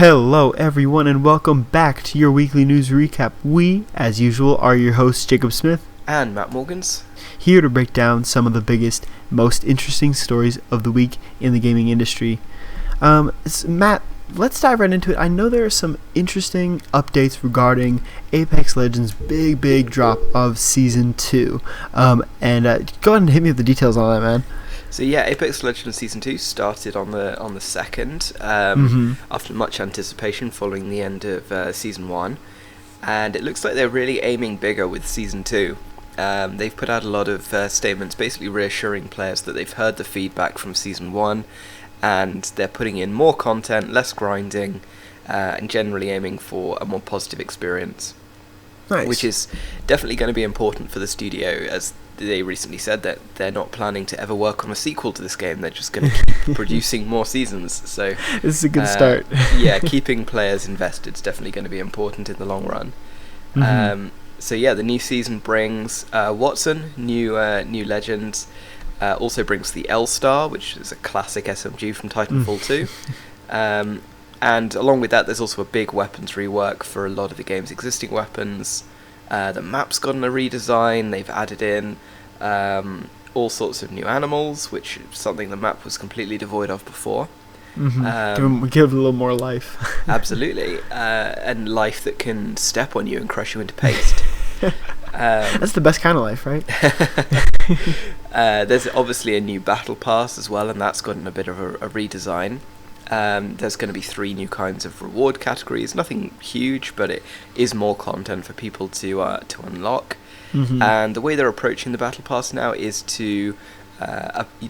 Hello everyone and welcome back to your weekly news recap. We, as usual, are your hosts Jacob Smith and Matt Morgans, here to break down some of the biggest, most interesting stories of the week in the gaming industry. Matt, let's dive right into it. I know there are some interesting updates regarding Apex Legends' big drop of Season 2. Go ahead and hit me with the details on that, man. So yeah, Apex Legends Season 2 started on the 2nd, after much anticipation following the end of Season 1, and it looks like they're really aiming bigger with Season 2. They've put out a lot of statements basically reassuring players that they've heard the feedback from Season 1, and they're putting in more content, less grinding, and generally aiming for a more positive experience. Nice. Which is definitely going to be important for the studio, as they recently said that they're not planning to ever work on a sequel to this game. They're just going to keep producing more seasons. So this is a good start. Yeah, keeping players invested is definitely going to be important in the long run. So yeah, the new season brings Watson, new legends. Also brings the L-Star, which is a classic SMG from Titanfall 2. And along with that, there's also a big weapons rework for a lot of the game's existing weapons. The map's gotten a redesign. They've added in all sorts of new animals, which is something the map was completely devoid of before. Give it a little more life. Absolutely. And life that can step on you and crush you into paste. That's the best kind of life, right? There's obviously a new battle pass as well, and that's gotten a bit of a redesign. There's going to be 3 new kinds of reward categories. Nothing huge, but it is more content for people to unlock. And the way they're approaching the battle pass now is to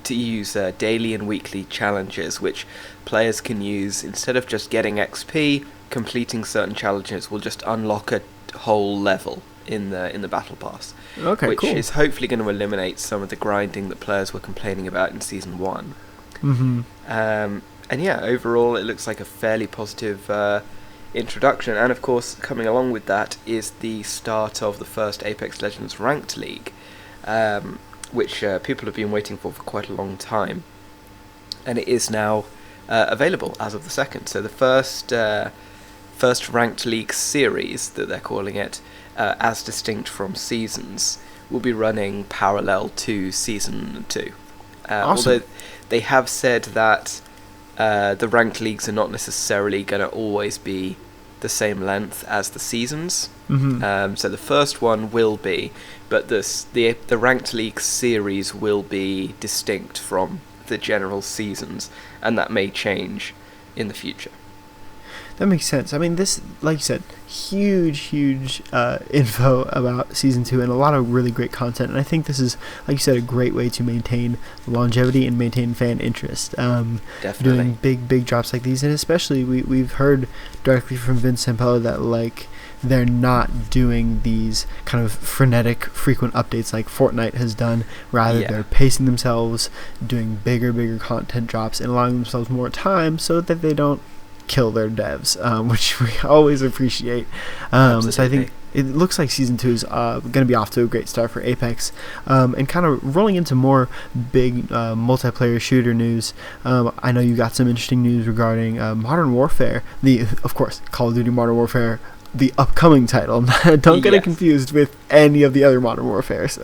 use daily and weekly challenges, which players can use instead of just getting XP. Completing certain challenges will just unlock a whole level in the battle pass. Okay, which cool. is hopefully going to eliminate some of the grinding that players were complaining about in Season 1. And yeah, overall it looks like a fairly positive introduction, and of course coming along with that is the start of the first Apex Legends Ranked League, which people have been waiting for quite a long time, and it is now available as of the 2nd. So the first Ranked League series, that they're calling it, as distinct from seasons, will be running parallel to Season 2. Awesome. Although they have said that the ranked leagues are not necessarily going to always be the same length as the seasons. So the first one will be, but the ranked league series will be distinct from the general seasons, and that may change in the future. That makes sense. I mean, this, like you said, huge info about Season 2 and a lot of really great content. And I think this is, like you said, a great way to maintain longevity and maintain fan interest. Definitely. Doing big drops like these. And especially, we've heard directly from Vince Zampella that, like, they're not doing these kind of frenetic, frequent updates like Fortnite has done. Rather, they're pacing themselves, doing bigger content drops, and allowing themselves more time so that they don't kill their devs, which we always appreciate. So I think it looks like Season 2 is going to be off to a great start for Apex, and kind of rolling into more big multiplayer shooter news. I know you got some interesting news regarding Modern Warfare, of course, Call of Duty Modern Warfare, the upcoming title. Don't get it confused with any of the other Modern Warfares.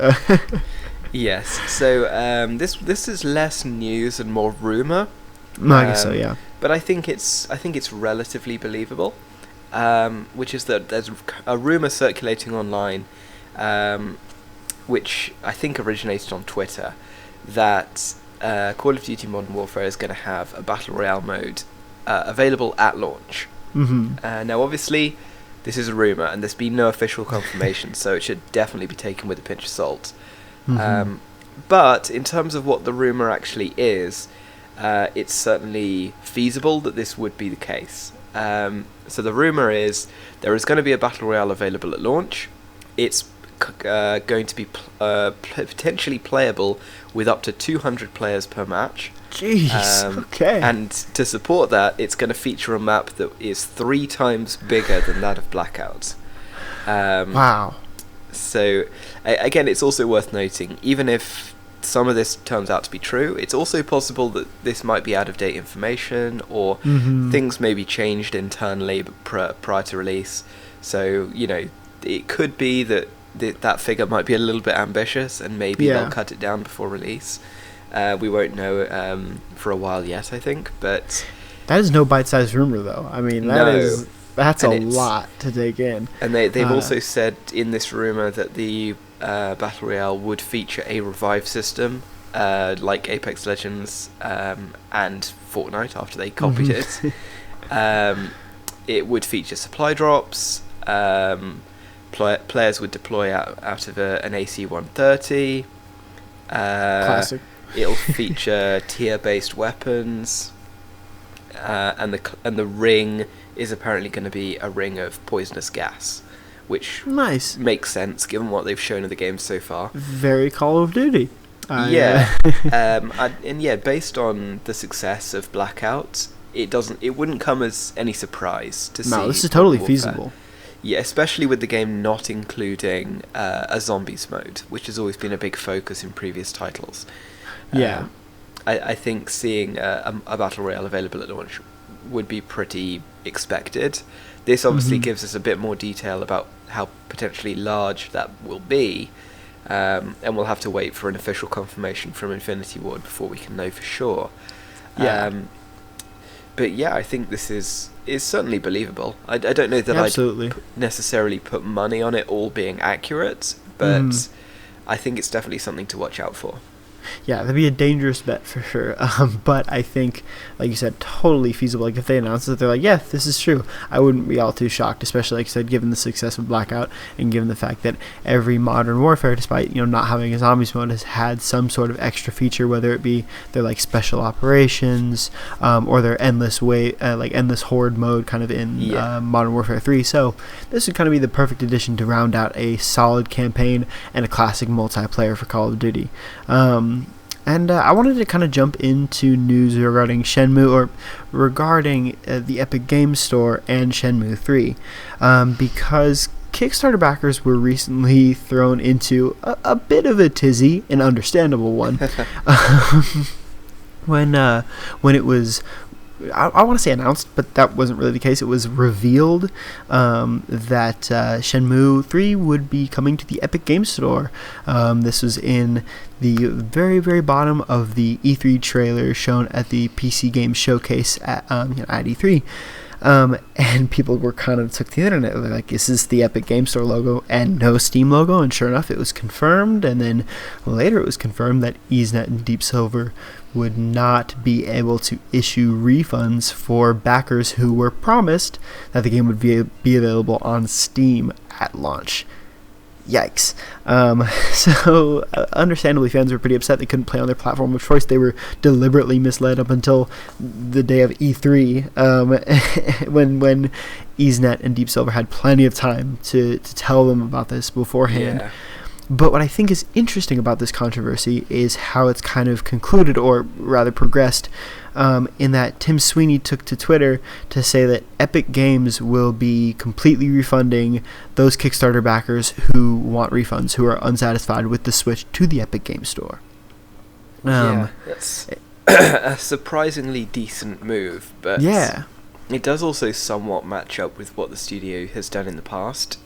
Yes, so this is less news and more rumor. I guess so, yeah. But I think it's relatively believable, which is that there's a rumor circulating online, which I think originated on Twitter, that Call of Duty Modern Warfare is going to have a Battle Royale mode available at launch. Now, obviously, this is a rumor, and there's been no official confirmation, so it should definitely be taken with a pinch of salt. But in terms of what the rumor actually is, it's certainly feasible that this would be the case. So the rumour is there is going to be a Battle Royale available at launch. It's going to be potentially playable with up to 200 players per match. Jeez, okay. And to support that, it's going to feature a map that is 3 times bigger than that of Blackout. Wow. So, again, it's also worth noting, even if some of this turns out to be true. It's also possible that this might be out-of-date information, or things may be changed internally prior to release. So, it could be that that figure might be a little bit ambitious, and maybe they'll cut it down before release. We won't know for a while yet, I think, but... That is no bite-sized rumor, though. I mean, that's a lot to take in. And they've also said in this rumor that the Battle Royale would feature a revive system, like Apex Legends and Fortnite after they copied it. It would feature supply drops. Players would deploy out of an AC-130. Classic. It'll feature tier-based weapons, and the ring is apparently going to be a ring of poisonous gas, which makes sense given what they've shown in the game so far. Very Call of Duty. Based on the success of Blackout, it wouldn't come as any surprise to see. No, this is totally feasible. Yeah, especially with the game not including a zombies mode, which has always been a big focus in previous titles. Yeah. I think seeing a Battle Royale available at launch would be pretty expected. This obviously gives us a bit more detail about how potentially large that will be, and we'll have to wait for an official confirmation from Infinity Ward before we can know for sure. Yeah. But yeah, I think this is certainly believable. I don't know that I'd necessarily put money on it all being accurate, but I think it's definitely something to watch out for. Yeah, that'd be a dangerous bet for sure. But I think, like you said, totally feasible. Like, if they announce that they're like, yeah, this is true, I wouldn't be all too shocked, especially, like you said, given the success of Blackout and given the fact that every Modern Warfare, despite, not having a zombies mode, has had some sort of extra feature, whether it be their, like, special operations, or their endless horde mode kind of in Modern Warfare 3. So this would kind of be the perfect addition to round out a solid campaign and a classic multiplayer for Call of Duty. And I wanted to kind of jump into news regarding Shenmue, or regarding the Epic Games Store and Shenmue 3, because Kickstarter backers were recently thrown into a bit of a tizzy, an understandable one, when it was... I want to say announced, but that wasn't really the case. It was revealed that Shenmue 3 would be coming to the Epic Games Store. This was in the very, very bottom of the E3 trailer shown at the PC Games Showcase at E3. And people were kind of took to the internet. They're like, is this the Epic Games Store logo and no Steam logo? And sure enough, it was confirmed. And then later it was confirmed that EaseNet and Deep Silver would not be able to issue refunds for backers who were promised that the game would be available on Steam at launch. Yikes. So understandably, fans were pretty upset they couldn't play on their platform of choice. They were deliberately misled up until the day of E3, when EaseNet and Deep Silver had plenty of time to tell them about this beforehand. Yeah. But what I think is interesting about this controversy is how it's kind of concluded, or rather progressed, in that Tim Sweeney took to Twitter to say that Epic Games will be completely refunding those Kickstarter backers who want refunds, who are unsatisfied with the switch to the Epic Games Store. That's a surprisingly decent move, but it does also somewhat match up with what the studio has done in the past.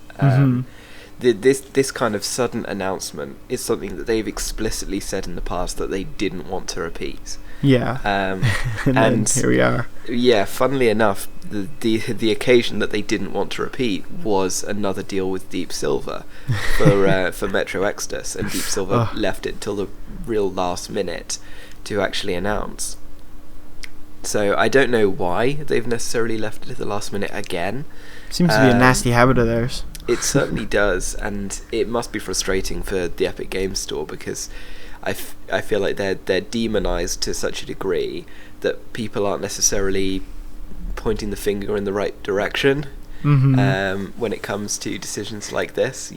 This kind of sudden announcement is something that they've explicitly said in the past that they didn't want to repeat. Yeah. and here we are. Yeah, funnily enough, the occasion that they didn't want to repeat was another deal with Deep Silver for Metro Exodus, and Deep Silver left it till the real last minute to actually announce. So I don't know why they've necessarily left it to the last minute again. Seems to be a nasty habit of theirs. It certainly does, and it must be frustrating for the Epic Games Store, because I feel like they're demonized to such a degree that people aren't necessarily pointing the finger in the right direction when it comes to decisions like this.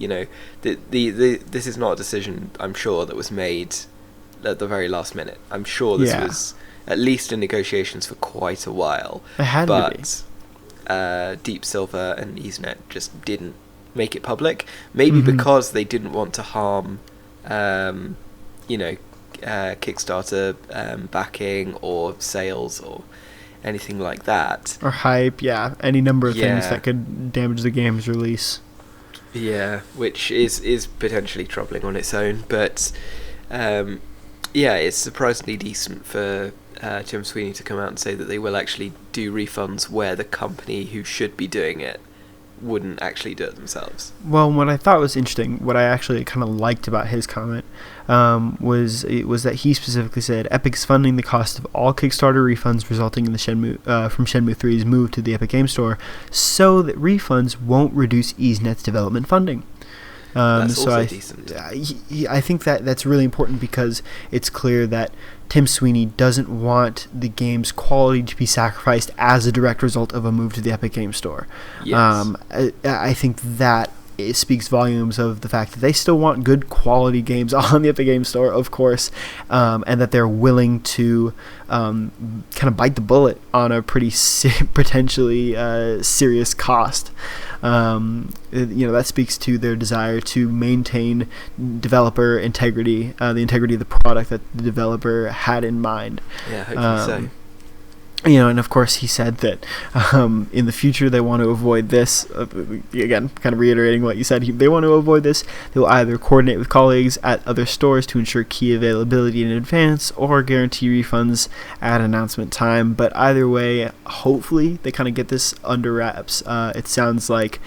This is not a decision, I'm sure, that was made at the very last minute. I'm sure this was at least in negotiations for quite a while. It had to be. Deep Silver and EaseNet just didn't make it public, maybe because they didn't want to harm Kickstarter backing or sales or anything like that. Or hype, yeah. Any number of things that could damage the game's release. Yeah, which is potentially troubling on its own. But, it's surprisingly decent for Tim Sweeney to come out and say that they will actually do refunds where the company who should be doing it wouldn't actually do it themselves. Well, what I thought was interesting, what I actually kind of liked about his comment, was that he specifically said Epic's funding the cost of all Kickstarter refunds resulting in the from Shenmue 3's move to the Epic Game Store, so that refunds won't reduce EaseNet's development funding. That's also decent. I think that's really important because it's clear that Tim Sweeney doesn't want the game's quality to be sacrificed as a direct result of a move to the Epic Game Store. Yes. I think that it speaks volumes of the fact that they still want good quality games on the Epic Game Store, of course, and that they're willing to kind of bite the bullet on a pretty potentially serious cost. That speaks to their desire to maintain developer integrity, the integrity of the product that the developer had in mind. Yeah, hopefully so. And of course he said that in the future they want to avoid this. Again, kind of reiterating what you said, they want to avoid this. They will either coordinate with colleagues at other stores to ensure key availability in advance or guarantee refunds at announcement time. But either way, hopefully they kind of get this under wraps. It sounds like,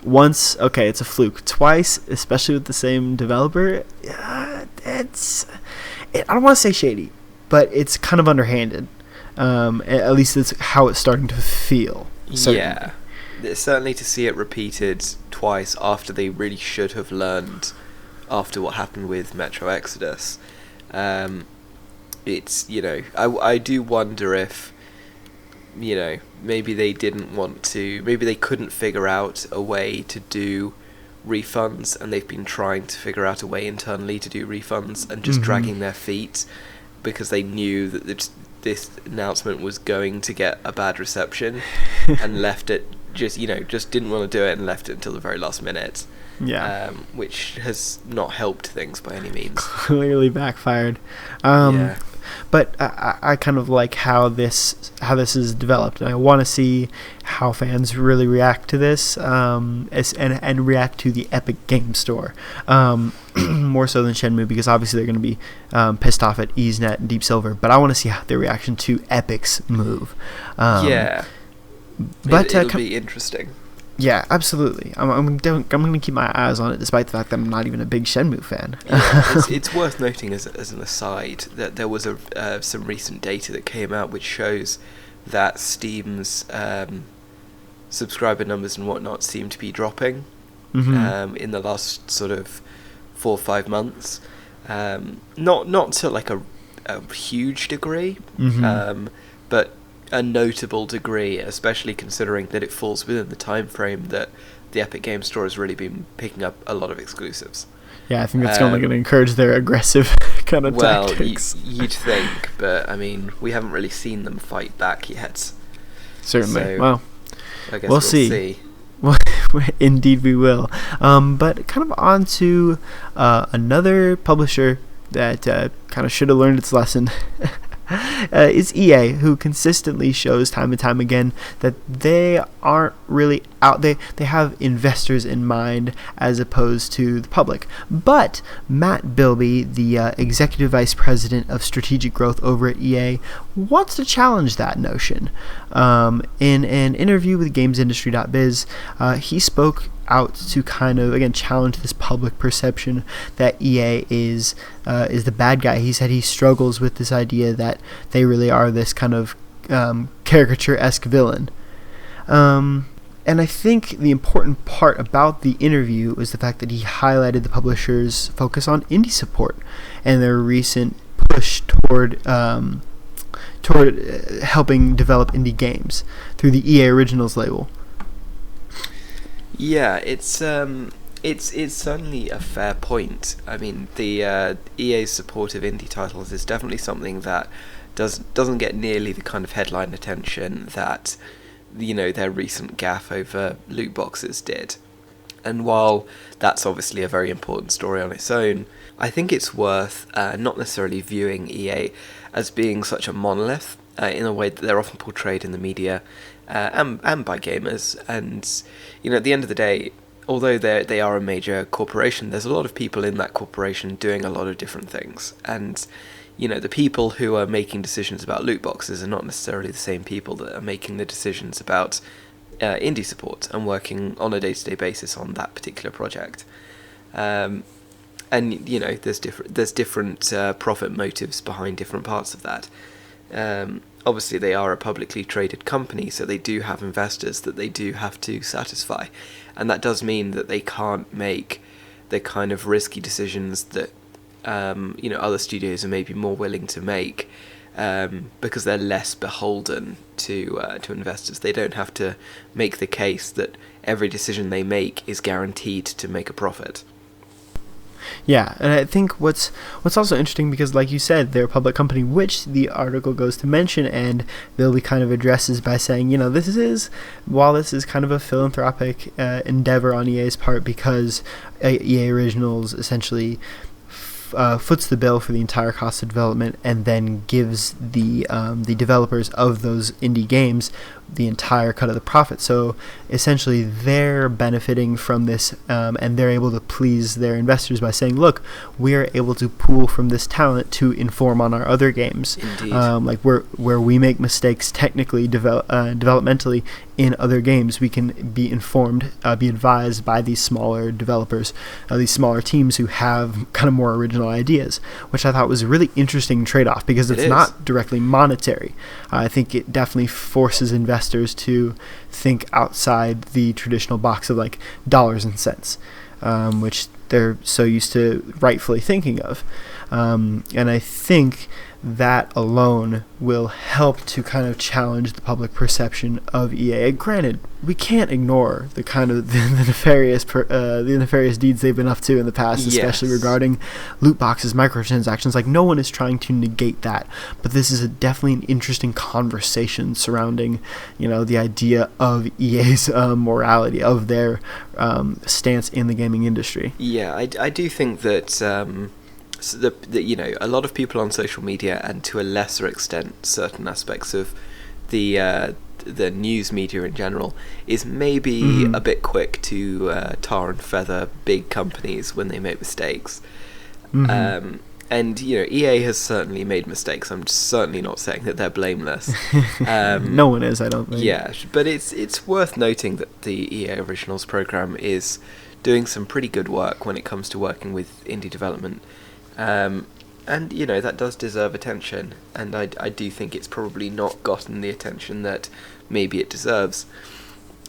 once, okay, it's a fluke. Twice, especially with the same developer, I don't want to say shady, but it's kind of underhanded. At least that's how it's starting to feel. Yeah, certainly to see it repeated twice after they really should have learned after what happened with Metro Exodus. It's, I do wonder if, maybe they didn't want to, maybe they couldn't figure out a way to do refunds, and they've been trying to figure out a way internally to do refunds and just dragging their feet because they knew that this announcement was going to get a bad reception and left it just didn't want to do it and left it until the very last minute. Yeah. Which has not helped things by any means. Clearly backfired. But I kind of like how this is developed, and I want to see how fans really react to this, and react to the Epic Game Store, more so than Shenmue, because obviously they're going to be pissed off at EaseNet and Deep Silver. But I want to see their reaction to Epic's move. But it'll be interesting. Yeah, absolutely. I'm going to keep my eyes on it, despite the fact that I'm not even a big Shenmue fan. It's worth noting as an aside that there was some recent data that came out which shows that Steam's subscriber numbers and whatnot seem to be dropping in the last sort of 4 or 5 months. Not to like a huge degree, but a notable degree, especially considering that it falls within the time frame that the Epic Game Store has really been picking up a lot of exclusives. Yeah, I think that's only going to encourage their aggressive kind of tactics. You'd think, but I mean, we haven't really seen them fight back yet. Certainly. So, well, I guess we'll see. Well, indeed we will. But kind of on to another publisher that kind of should have learned its lesson. Is EA, who consistently shows time and time again that they aren't really out. They have investors in mind as opposed to the public. But Matt Bilby, the executive vice president of strategic growth over at EA, wants to challenge that notion. In an interview with GamesIndustry.biz, he spoke out to kind of, again, challenge this public perception that EA is the bad guy. He said he struggles with this idea that they really are this kind of caricature-esque villain. And I think the important part about the interview was the fact that he highlighted the publisher's focus on indie support and their recent push toward helping develop indie games through the EA Originals label. Yeah, it's certainly a fair point. I mean, the EA's support of indie titles is definitely something that doesn't get nearly the kind of headline attention that their recent gaffe over loot boxes did. And while that's obviously a very important story on its own, I think it's worth not necessarily viewing EA as being such a monolith in a way that they're often portrayed in the media and by gamers. And, at the end of the day, although they are a major corporation, there's a lot of people in that corporation doing a lot of different things. And, the people who are making decisions about loot boxes are not necessarily the same people that are making the decisions about indie support and working on a day-to-day basis on that particular project. And there's different profit motives behind different parts of that. Obviously, they are a publicly traded company, so they do have investors that they do have to satisfy, and that does mean that they can't make the kind of risky decisions that other studios are maybe more willing to make, because they're less beholden to investors. They don't have to make the case that every decision they make is guaranteed to make a profit. Yeah, and I think what's also interesting, because like you said, they're a public company, which the article goes to mention, and Billy kind of addresses by saying, while this is kind of a philanthropic endeavor on EA's part, because EA Originals essentially foots the bill for the entire cost of development and then gives the developers of those indie games the entire cut of the profit. So essentially they're benefiting from this, and they're able to please their investors by saying, look, we're able to pool from this talent to inform on our other games. Indeed. Like where we make mistakes technically developmentally in other games, we can be informed, be advised by these smaller developers, these smaller teams who have kind of more original ideas, which I thought was a really interesting trade-off, because it's not directly monetary. I think it definitely forces investors to think outside the traditional box of like dollars and cents, which they're so used to rightfully thinking of. And I think that alone will help to kind of challenge the public perception of EA. Granted, we can't ignore the kind of the nefarious deeds they've been up to in the past, especially regarding loot boxes, microtransactions. Like, no one is trying to negate that, but this is definitely an interesting conversation surrounding, the idea of EA's morality, of their stance in the gaming industry. Yeah, I do think that. A lot of people on social media, and to a lesser extent certain aspects of the news media in general, is maybe a bit quick to tar and feather big companies when they make mistakes. And EA has certainly made mistakes. I'm certainly not saying that they're blameless. No one is, I don't think. Yeah, but it's worth noting that the EA Originals program is doing some pretty good work when it comes to working with indie development. And that does deserve attention, and I do think it's probably not gotten the attention that maybe it deserves.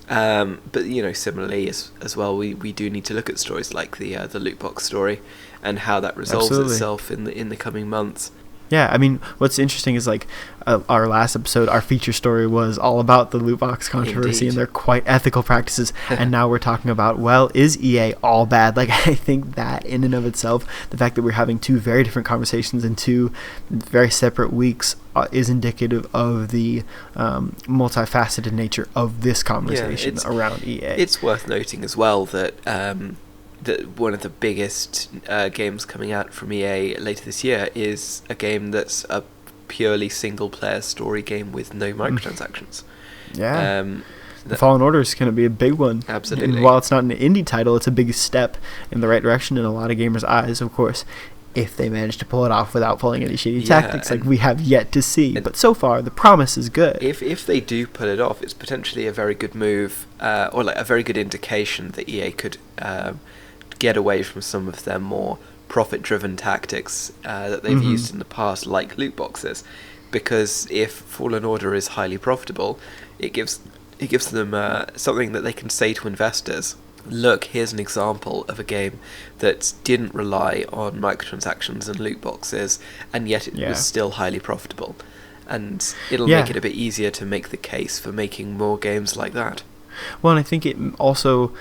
But similarly as well, we do need to look at stories like the loot box story and how that resolves itself in the coming months. Yeah, I mean, what's interesting is like our last episode, our feature story was all about the loot box controversy. Indeed. And their quite ethical practices. And now we're talking about, well, is EA all bad? Like, I think that in and of itself, the fact that we're having two very different conversations in two very separate weeks is indicative of the multifaceted nature of this conversation around EA. It's worth noting as well that that one of the biggest games coming out from EA later this year is a game that's a purely single-player story game with no microtransactions. Yeah. The Fallen Order is going to be a big one. Absolutely. And while it's not an indie title, it's a big step in the right direction in a lot of gamers' eyes, of course, if they manage to pull it off without pulling any shady tactics, like we have yet to see. But so far, the promise is good. If they do pull it off, it's potentially a very good move, or like a very good indication that EA could get away from some of their more profit-driven tactics that they've used in the past, like loot boxes. Because if Fallen Order is highly profitable, it gives them something that they can say to investors. Look, here's an example of a game that didn't rely on microtransactions and loot boxes, and yet it was still highly profitable. And it'll make it a bit easier to make the case for making more games like that. Well, and I think it also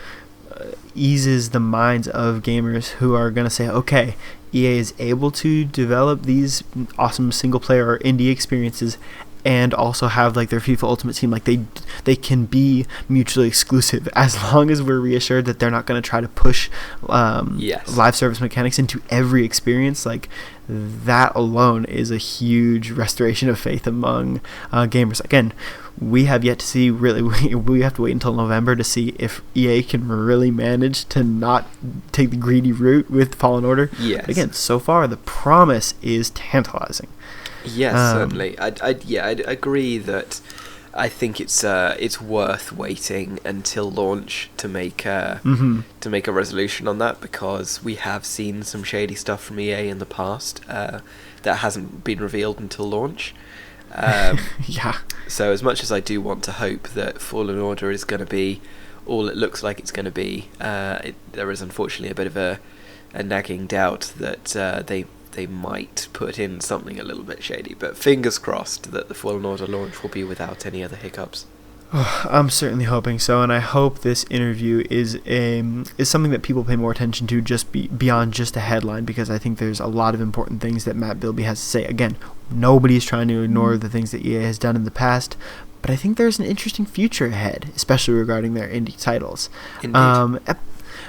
eases the minds of gamers who are going to say, okay, EA is able to develop these awesome single-player or indie experiences and also have like their FIFA Ultimate Team. Like they can be mutually exclusive as long as we're reassured that they're not going to try to push live service mechanics into every experience. Like that alone is a huge restoration of faith among gamers. Again, we have yet to see, really, we have to wait until November to see if EA can really manage to not take the greedy route with Fallen Order. Yes. But again, so far the promise is tantalizing. Yes, certainly. I'd agree that I think it's worth waiting until launch to make a resolution on that, because we have seen some shady stuff from EA in the past that hasn't been revealed until launch. Yeah. So as much as I do want to hope that Fallen Order is going to be all it looks like it's going to be, there is unfortunately a bit of a nagging doubt that they might put in something a little bit shady. But fingers crossed that the Fallen Order launch will be without any other hiccups. I'm certainly hoping so, and I hope this interview is something that people pay more attention to, just beyond just a headline, because I think there's a lot of important things that Matt Bilbey has to say. Again, nobody's trying to ignore the things that EA has done in the past, but I think there's an interesting future ahead, especially regarding their indie titles. Indeed.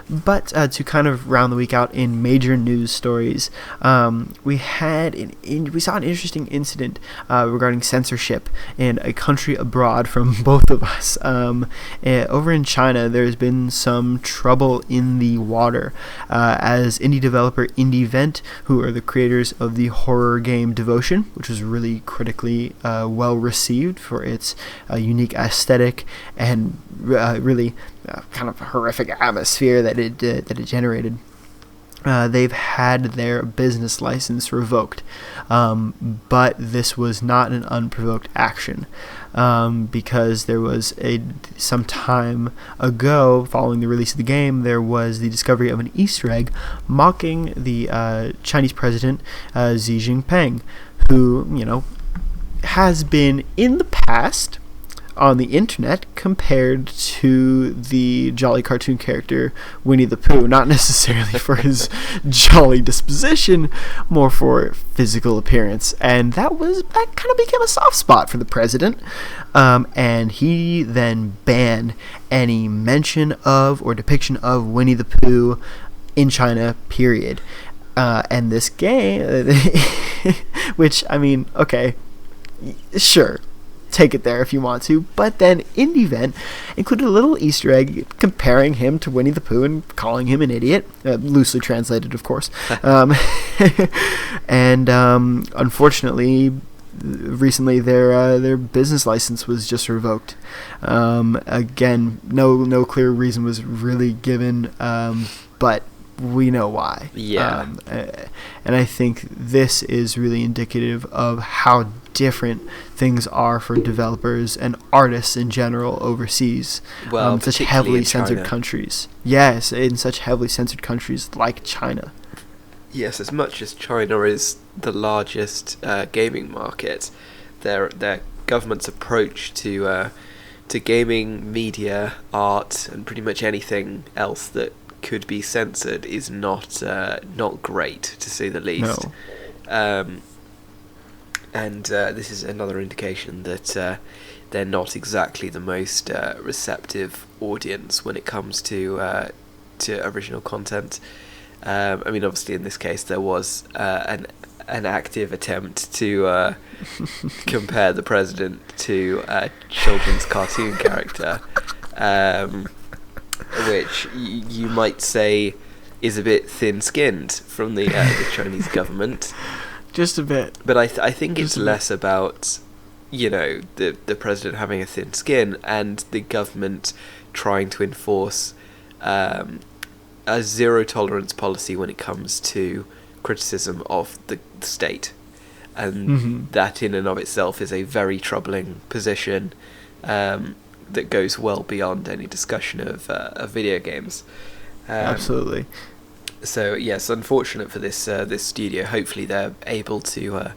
But to kind of round the week out in major news stories, we saw an interesting incident regarding censorship in a country abroad from both of us. Over in China, there's been some trouble in the water as indie developer IndieVent, who are the creators of the horror game Devotion, which was really critically well received for its unique aesthetic and really kind of horrific atmosphere that it generated. They've had their business license revoked, but this was not an unprovoked action, because there was some time ago, following the release of the game, there was the discovery of an Easter egg mocking the Chinese president Xi Jinping, who has been in the past on the internet compared to the jolly cartoon character Winnie the Pooh, not necessarily for his jolly disposition, more for physical appearance, and that kind of became a soft spot for the president, and he then banned any mention of or depiction of Winnie the Pooh in China, period. And this game, which, I mean, okay, sure, take it there if you want to, but then IndieVent included a little Easter egg comparing him to Winnie the Pooh and calling him an idiot, loosely translated, of course. And unfortunately, recently their business license was just revoked. Again, no clear reason was really given, but we know why. Yeah. And I think this is really indicative of how different things are for developers and artists in general overseas. Well, in such heavily censored countries. Yes, in such heavily censored countries like China. Yes, as much as China is the largest gaming market, their government's approach to gaming, media, art, and pretty much anything else that could be censored is not great, to say the least. No. And this is another indication that they're not exactly the most receptive audience when it comes to original content. I mean, obviously, in this case, there was an active attempt to compare the president to a children's cartoon character, which you might say is a bit thin-skinned from the Chinese government. Just a bit. But I think it's less about, the president having a thin skin and the government trying to enforce a zero-tolerance policy when it comes to criticism of the state. And that in and of itself is a very troubling position that goes well beyond any discussion of video games. Absolutely. So yes, unfortunate for this studio. Hopefully they're able to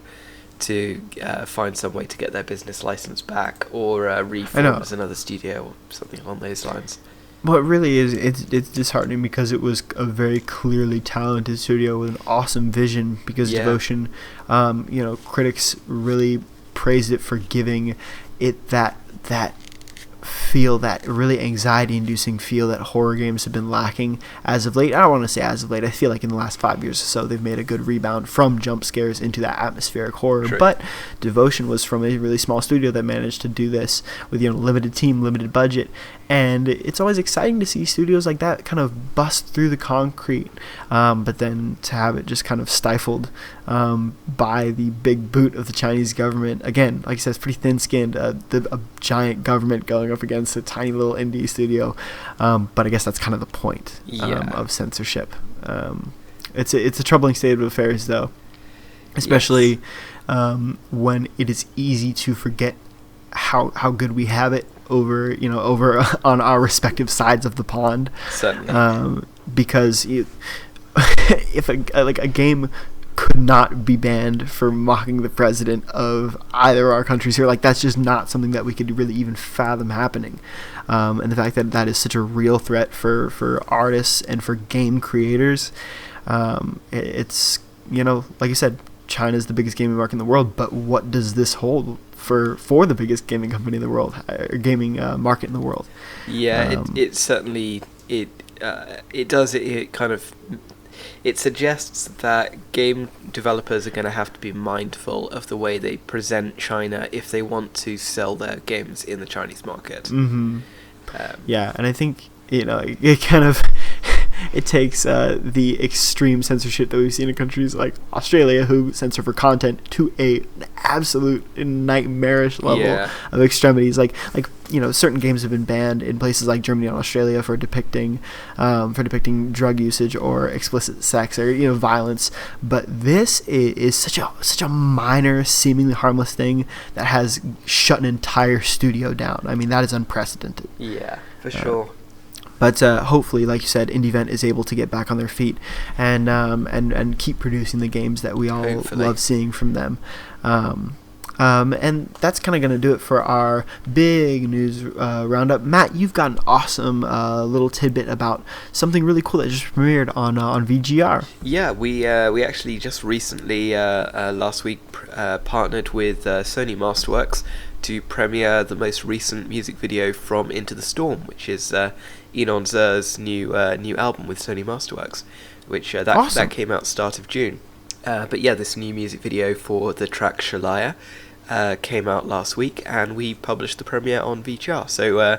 find some way to get their business license back, or reform as another studio or something along those lines. Well, it really is. It's disheartening because it was a very clearly talented studio with an awesome vision. Because Devotion, critics really praised it for giving it that feel, that really anxiety-inducing feel that horror games have been lacking as of late. I don't want to say as of late. I feel like in the last 5 years or so, they've made a good rebound from jump scares into that atmospheric horror. True. But Devotion was from a really small studio that managed to do this with, limited team, limited budget. And it's always exciting to see studios like that kind of bust through the concrete, but then to have it just kind of stifled by the big boot of the Chinese government. Again, like I said, it's pretty thin-skinned. A giant government going up against a tiny little indie studio. But I guess that's kind of the point of censorship. It's a troubling state of affairs, though, especially when it is easy to forget how good we have it over on our respective sides of the pond. Certainly. Because if a game could not be banned for mocking the president of either of our countries here, like, that's just not something that we could really even fathom happening. And the fact that that is such a real threat for artists and for game creators, it's, like you said, China's the biggest gaming market in the world, but what does this hold for the biggest gaming company in the world, or gaming market in the world? Yeah, it certainly does. It suggests that game developers are going to have to be mindful of the way they present China if they want to sell their games in the Chinese market. Mm-hmm. Yeah, and I think it kind of it takes the extreme censorship that we've seen in countries like Australia, who censor for content, to an absolute nightmarish level of extremities. Like certain games have been banned in places like Germany and Australia for depicting drug usage or explicit sex or violence. But this is such a minor, seemingly harmless thing that has shut an entire studio down. I mean, that is unprecedented. Yeah, for sure. But hopefully, like you said, IndieVent is able to get back on their feet and keep producing the games that we all love seeing from them. And that's kind of going to do it for our big news roundup. Matt, you've got an awesome little tidbit about something really cool that just premiered on VGR. Yeah, we actually just recently, last week, partnered with Sony Masterworks to premiere the most recent music video from Into the Storm, which is Enon Zer's new album with Sony Masterworks, which that came out start of June. But yeah, this new music video for the track Shalaya came out last week, and we published the premiere on VGR. So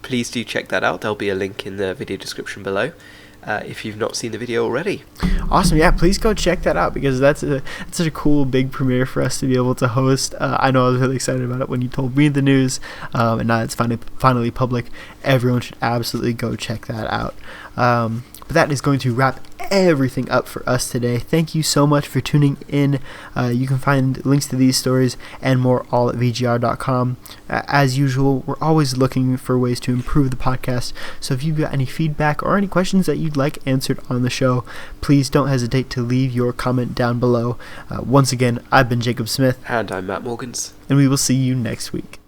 please do check that out. There'll be a link in the video description below if you've not seen the video already. Awesome. Yeah, please go check that out, because that's such a cool big premiere for us to be able to host. I know I was really excited about it when you told me the news, and now it's finally public. Everyone should absolutely go check that out. But that is going to wrap everything up for us today. Thank you so much for tuning in. You can find links to these stories and more all at VGR.com. As usual, we're always looking for ways to improve the podcast. So if you've got any feedback or any questions that you'd like answered on the show, please don't hesitate to leave your comment down below. Once again, I've been Jacob Smith. And I'm Matt Morgans. And we will see you next week.